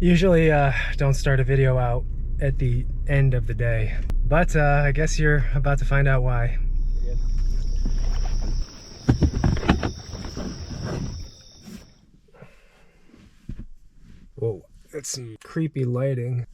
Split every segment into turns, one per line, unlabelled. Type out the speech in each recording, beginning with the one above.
Usually don't start a video out at the end of the day, but I guess you're about to find out why. Whoa, that's some creepy lighting.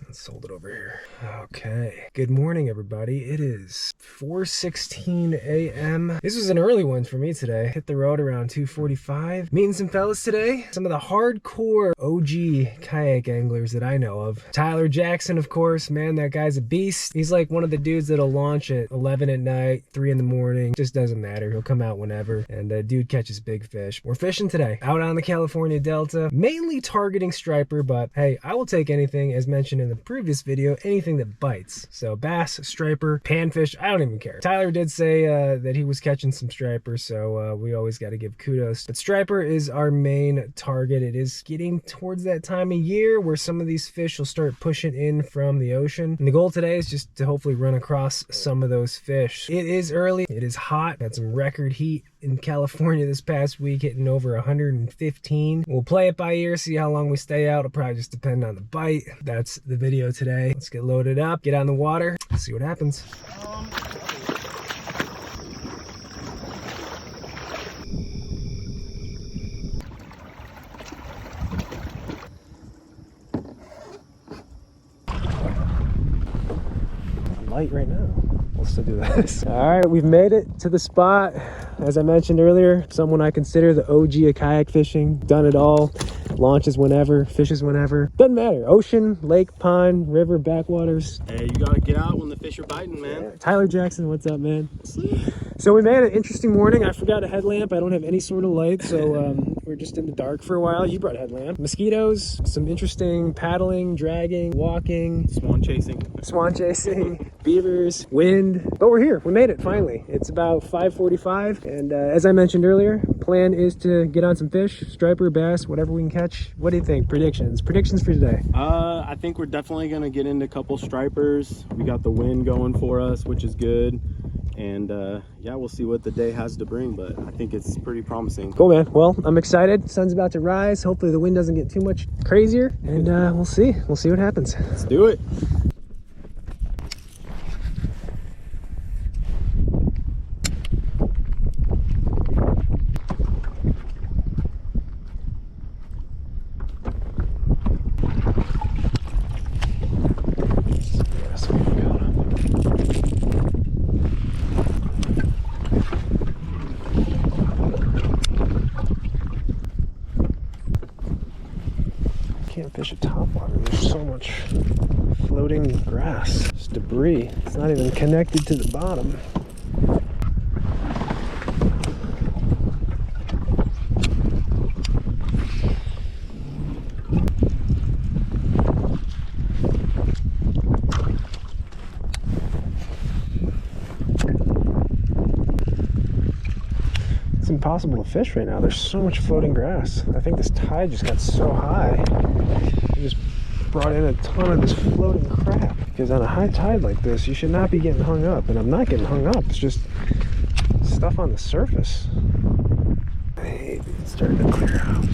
Let's hold it over here. Okay. Good morning, everybody. It is 4:16 a.m. This was an early one for me today. Hit the road around 2:45. Meeting some fellas today. Some of the hardcore OG kayak anglers that I know of. Tyler Jackson, of course. Man, that guy's a beast. He's like one of the dudes that'll launch at 11 at night, 3 in the morning. Just doesn't matter. He'll come out whenever. And the dude catches big fish. We're fishing today. Out on the California Delta. Mainly targeting striper, but hey, I will take anything, as mentioned in the previous video, anything that bites. So bass, striper, panfish, I don't even care. Tyler did say that he was catching some striper, so we always got to give kudos. But striper is our main target. It is getting towards that time of year where some of these fish will start pushing in from the ocean. And the goal today is just to hopefully run across some of those fish. It is early. It is hot. Had some record heat in California this past week, hitting over 115. We'll play it by ear, see how long we stay out. It'll probably just depend on the bite. That's the video today. Let's get loaded up, get on the water, see what happens. Light right now. We'll still do this. All right, we've made it to the spot. As I mentioned earlier, someone I consider the OG of kayak fishing. Done it all. Launches whenever, fishes whenever. Doesn't matter. Ocean, lake, pond, river, backwaters.
Hey, you gotta get out when the fish are biting, man.
Yeah. Tyler Jackson, what's up, man? So we made an interesting morning. I forgot a headlamp. I don't have any sort of light, so we're just in the dark for a while. You brought a headlamp. Mosquitoes, some interesting paddling, dragging, walking.
Swan chasing.
Beavers, wind. But we're here. We made it, finally. It's about 5:45, and as I mentioned earlier, plan is to get on some fish, striper, bass, whatever we can catch. What do you think? Predictions for today?
I think we're definitely gonna get into a couple stripers. We got the wind going for us, which is good. And yeah, we'll see what the day has to bring, but I think it's pretty promising.
Cool, man. Well, I'm excited. Sun's about to rise. Hopefully the wind doesn't get too much crazier, and we'll see what happens.
Let's do it.
Can't fish at top water. There's so much floating grass. It's debris. It's not even connected to the bottom. It's impossible to fish right now. There's so much floating grass. I think this tide just got so high. It just brought in a ton of this floating crap. Because on a high tide like this, you should not be getting hung up. And I'm not getting hung up. It's just stuff on the surface. Hey, it's starting to clear out.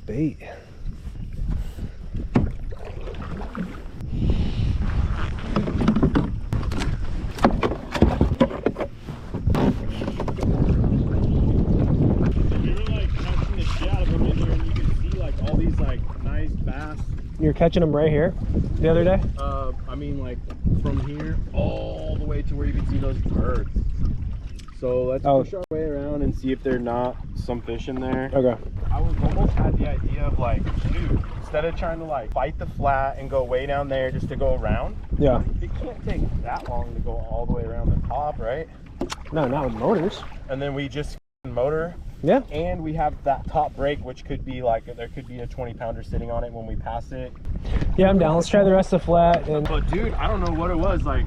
bait. catching them right here the other day?
I mean, like from here all the way to where you can see those birds. So let's push our way around and see if there's not some fish in there.
Okay.
I was almost had the idea of like, dude, instead of trying to like fight the flat and go way down there just to go around.
Yeah.
It can't take that long to go all the way around the top, right?
No, not with motors.
And then we just motor.
Yeah.
And we have that top brake, which could be like, there could be a 20-pounder sitting on it when we pass it.
Yeah, I'm down. Let's try the rest of the flat. And
But dude, I don't know what it was like.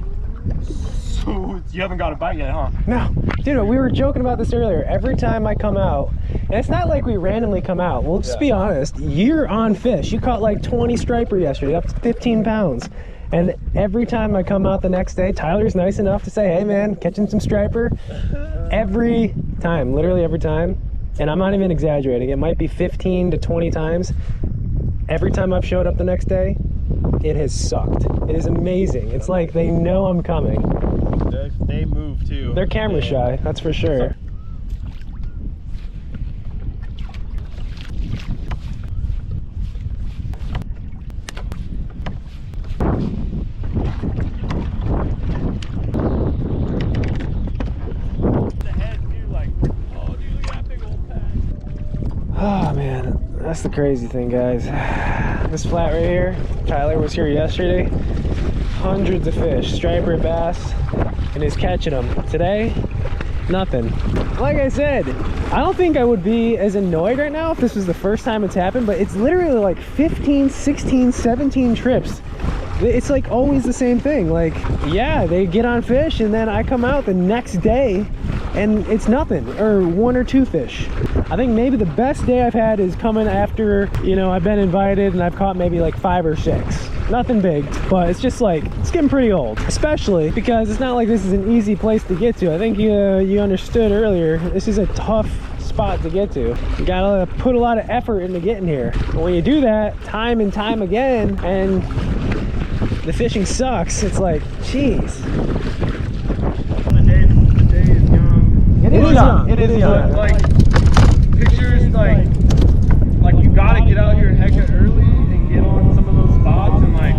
So you haven't got a bite yet, huh?
no, dude, we were joking about this earlier. Every time I come out, and it's not like we randomly come out. We'll just be honest. You're on fish. You caught like 20 striper yesterday, up to 15 pounds. And every time I come out the next day, Tyler's nice enough to say, hey man, catching some striper. Every time, literally every time. And I'm not even exaggerating. It might be 15 to 20 times. Every time I've showed up the next day, it has sucked. It is amazing. It's like they know I'm coming.
They move too.
They're camera shy, that's for sure. Oh man, that's the crazy thing, guys. This flat right here, Tyler was here yesterday. Hundreds of fish, striper, bass, and he's catching them. Today, nothing. Like I said, I don't think I would be as annoyed right now if this was the first time it's happened, but it's literally like 15, 16, 17 trips. It's like always the same thing. Like, yeah, they get on fish and then I come out the next day and it's nothing, or 1 or 2 fish. I think maybe the best day I've had is coming after, you know, I've been invited and I've caught maybe like 5 or 6. Nothing big, but it's just like, it's getting pretty old, especially because it's not like this is an easy place to get to. I think you understood earlier, this is a tough spot to get to. You gotta put a lot of effort into getting here. But when you do that time and time again, and the fishing sucks, it's like, jeez.
The day is young.
It is young. It is young.
Like, pictures like you gotta get out here hecka early and get on some of those spots, and like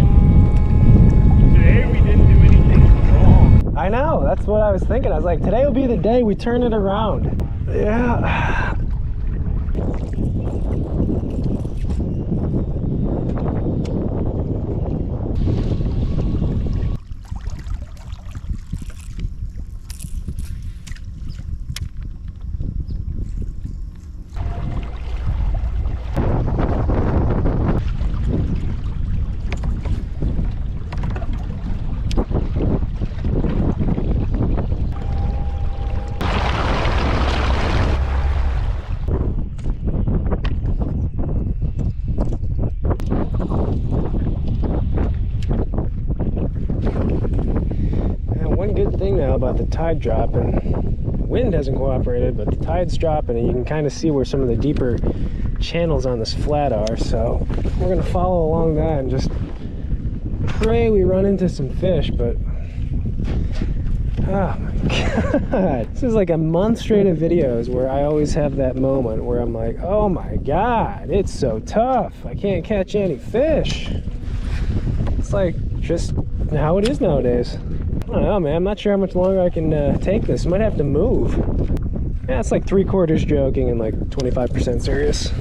today we didn't do anything wrong.
I know, that's what I was thinking. I was like, today will be the day we turn it around. Yeah. One good thing now about the tide dropping, wind hasn't cooperated, but the tide's dropping and you can kind of see where some of the deeper channels on this flat are. So we're gonna follow along that and just pray we run into some fish. But oh my god, this is like a month straight of videos where I always have that moment where I'm like, oh my god, it's so tough, I can't catch any fish. It's like just how it is nowadays. I don't know, man. I'm not sure how much longer I can take this. Might have to move. Yeah, it's like 3/4 joking and like 25% serious.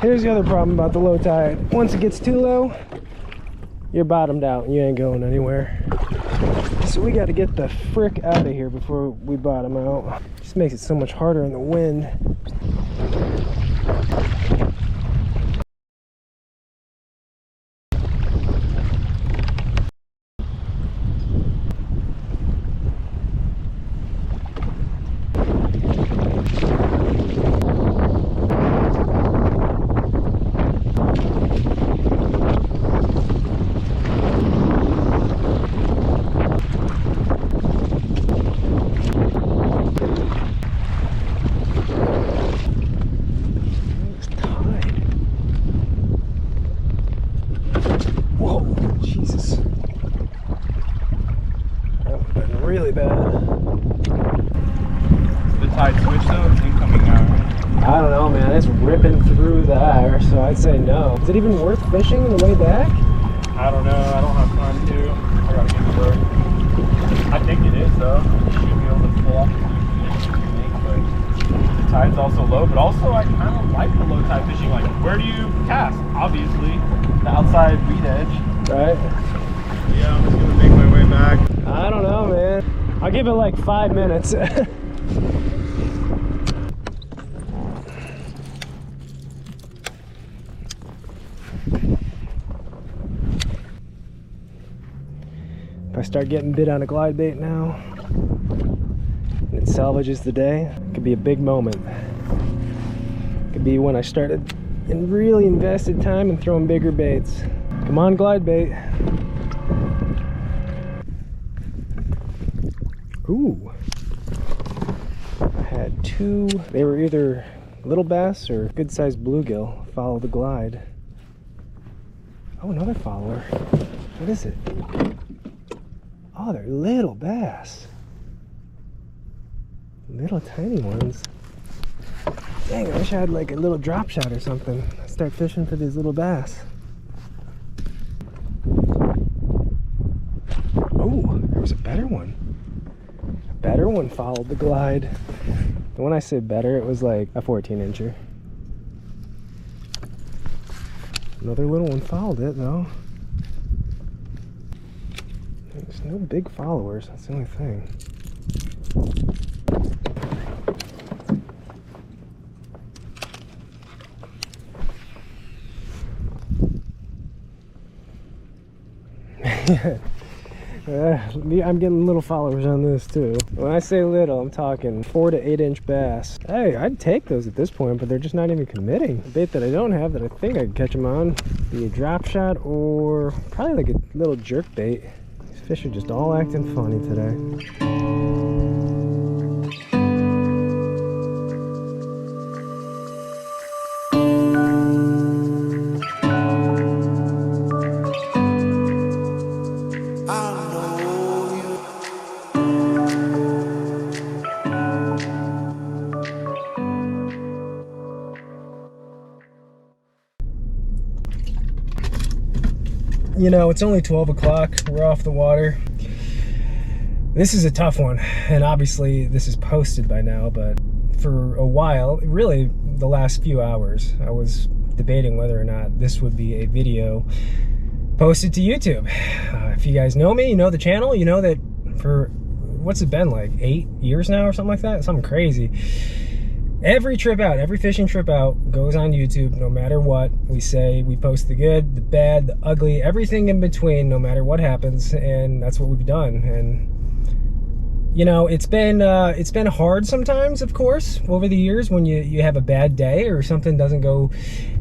Here's the other problem about the low tide. Once it gets too low, you're bottomed out and you ain't going anywhere. So we got to get the frick out of here before we bottom out. Just makes it so much harder in the wind. so I'd say no. Is it even worth fishing on the way back?
I don't know. I don't have time to. I gotta get to work. I think it is though. You should be able to pull off the fish you make, but the tide's also low. But also, I kind of like the low tide fishing. Like, where do you cast? Obviously, the outside weed edge.
Right.
Yeah, I'm just gonna make my way back.
I don't know, man. I'll give it like 5 minutes. If I start getting bit on a glide bait now, and it salvages the day, it could be a big moment. It could be when I started and really invested time in throwing bigger baits. Come on, glide bait. Ooh. I had two. They were either little bass or good-sized bluegill. Follow the glide. Oh, another follower. What is it? Oh, they're little bass. Little tiny ones. Dang, I wish I had like a little drop shot or something. I'd start fishing for these little bass. Oh, there was a better one. A better one followed the glide. And when I say better, it was like a 14-incher. Another little one followed it though. There's no big followers, that's the only thing. I'm getting little followers on this too. When I say little, I'm talking 4 to 8 inch bass. Hey, I'd take those at this point, but they're just not even committing. A bait that I don't have that I think I could catch them on, be a drop shot or probably like a little jerk bait. These fish are just all acting funny today. You know, it's only 12 o'clock. We're off the water. This is a tough one, and obviously this is posted by now, but for a while, really the last few hours, I was debating whether or not this would be a video posted to YouTube. If you guys know me, you know the channel, you know that for, what's it been, like 8 years now or something like that? Something crazy. Every trip out, every fishing trip out goes on YouTube, no matter what. We say we post the good, the bad, the ugly, everything in between, no matter what happens, and that's what we've done. And you know, it's been hard sometimes, of course, over the years when you have a bad day or something doesn't go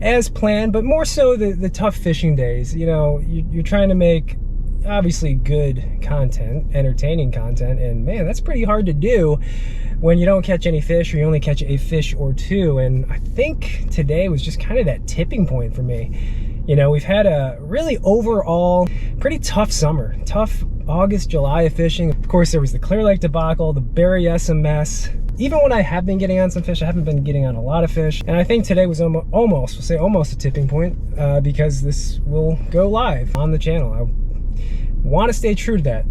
as planned, but more so the tough fishing days. You know, you're trying to make obviously good content, entertaining content, and man, that's pretty hard to do when you don't catch any fish or you only catch a fish or two. And I think today was just kind of that tipping point for me. You know, we've had a really overall pretty tough summer, tough August, July of fishing. Of course, there was the Clear Lake debacle, the Berryessa mess. Even when I have been getting on some fish, I haven't been getting on a lot of fish. And I think today was almost, we'll say almost a tipping point, because this will go live on the channel. I want to stay true to that.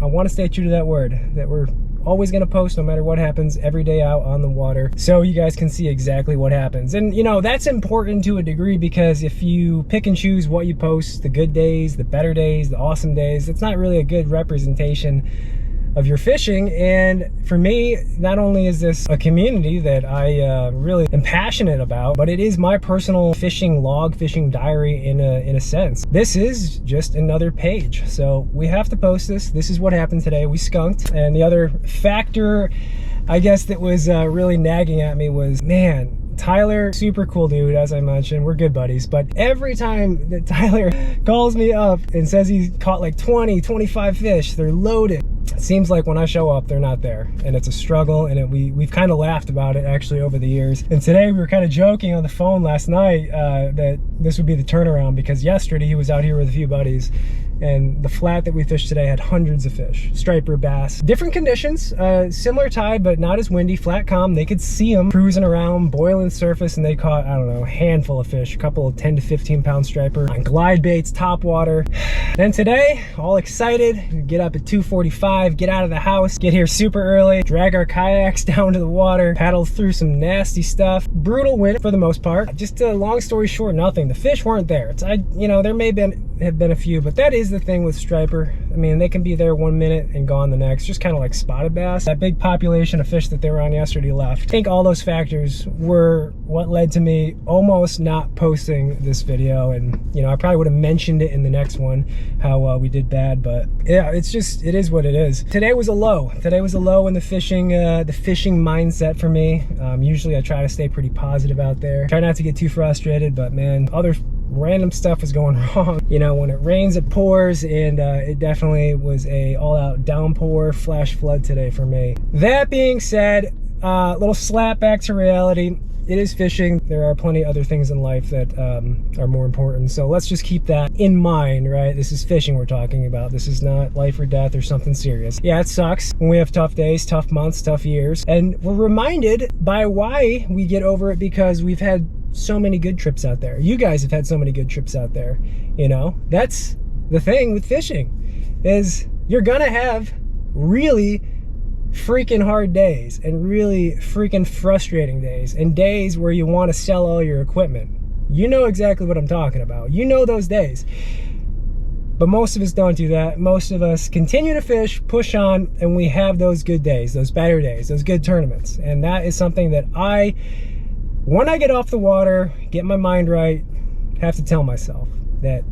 I want to stay true to that word, that we're always going to post no matter what happens every day out on the water, so you guys can see exactly what happens. And you know, that's important to a degree, because if you pick and choose what you post, the good days, the better days, the awesome days, it's not really a good representation of your fishing. And for me, not only is this a community that I really am passionate about, but it is my personal fishing log, fishing diary in a sense. This is just another page, so we have to post this. This is what happened today. We skunked. And the other factor, I guess, that was really nagging at me was, man, Tyler, super cool dude, as I mentioned, we're good buddies, but every time that Tyler calls me up and says he's caught like 20, 25 fish, they're loaded, it seems like when I show up, they're not there, and it's a struggle. And we've kind of laughed about it actually over the years. And today we were kind of joking on the phone last night that this would be the turnaround, because yesterday he was out here with a few buddies and the flat that we fished today had hundreds of fish, striper, bass, different conditions, similar tide, but not as windy, flat calm. They could see them cruising around, boiling surface, and they caught, I don't know, a handful of fish, a couple of 10 to 15 pound striper on glide baits, top water. Then today, all excited, get up at 2:45, get out of the house, get here super early, drag our kayaks down to the water, paddle through some nasty stuff. Brutal wind for the most part. Just a long story short, nothing. The fish weren't there. There may have been a few, but that is the thing with striper. I mean, they can be there 1 minute and gone the next, just kind of like spotted bass. That big population of fish that they were on yesterday left. I think all those factors were what led to me almost not posting this video, and I probably would have mentioned it in the next one, how we did bad, but yeah, it is what it is. Today was a low. Today was a low in the fishing mindset for me. Usually I try to stay pretty positive out there. Try not to get too frustrated, but man, other random stuff was going wrong. When it rains, it pours, and it definitely was a all-out downpour, flash flood today for me. That being said, little slap back to reality. It is fishing. There are plenty of other things in life that are more important. So let's just keep that in mind, right? This is fishing we're talking about. This is not life or death or something serious. Yeah, it sucks when we have tough days, tough months, tough years. And we're reminded by why we get over it, because we've had so many good trips out there. You guys have had so many good trips out there. That's the thing with fishing, is you're gonna have really freaking hard days and really freaking frustrating days, and days where you want to sell all your equipment. You know exactly what I'm talking about. You know those days. But most of us don't do that. Most of us continue to fish, push on, and we have those good days, those better days, those good tournaments. And that is something that when I get off the water, get my mind right, have to tell myself that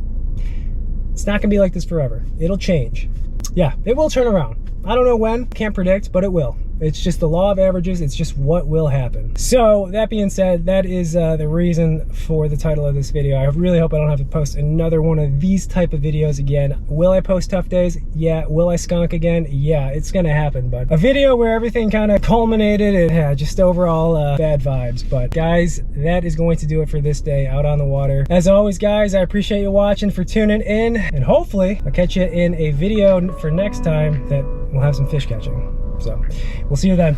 it's not gonna be like this forever. It'll change. Yeah, it will turn around. I don't know when, can't predict, but it will. It's just the law of averages. It's just what will happen. So that being said, that is the reason for the title of this video. I really hope I don't have to post another one of these type of videos again. Will I post tough days? Yeah. Will I skunk again? Yeah, it's gonna happen. But a video where everything kind of culminated and yeah, just overall bad vibes. But guys, that is going to do it for this day out on the water. As always, guys, I appreciate you watching, for tuning in, and hopefully I'll catch you in a video for next time that we'll have some fish catching. So we'll see you then.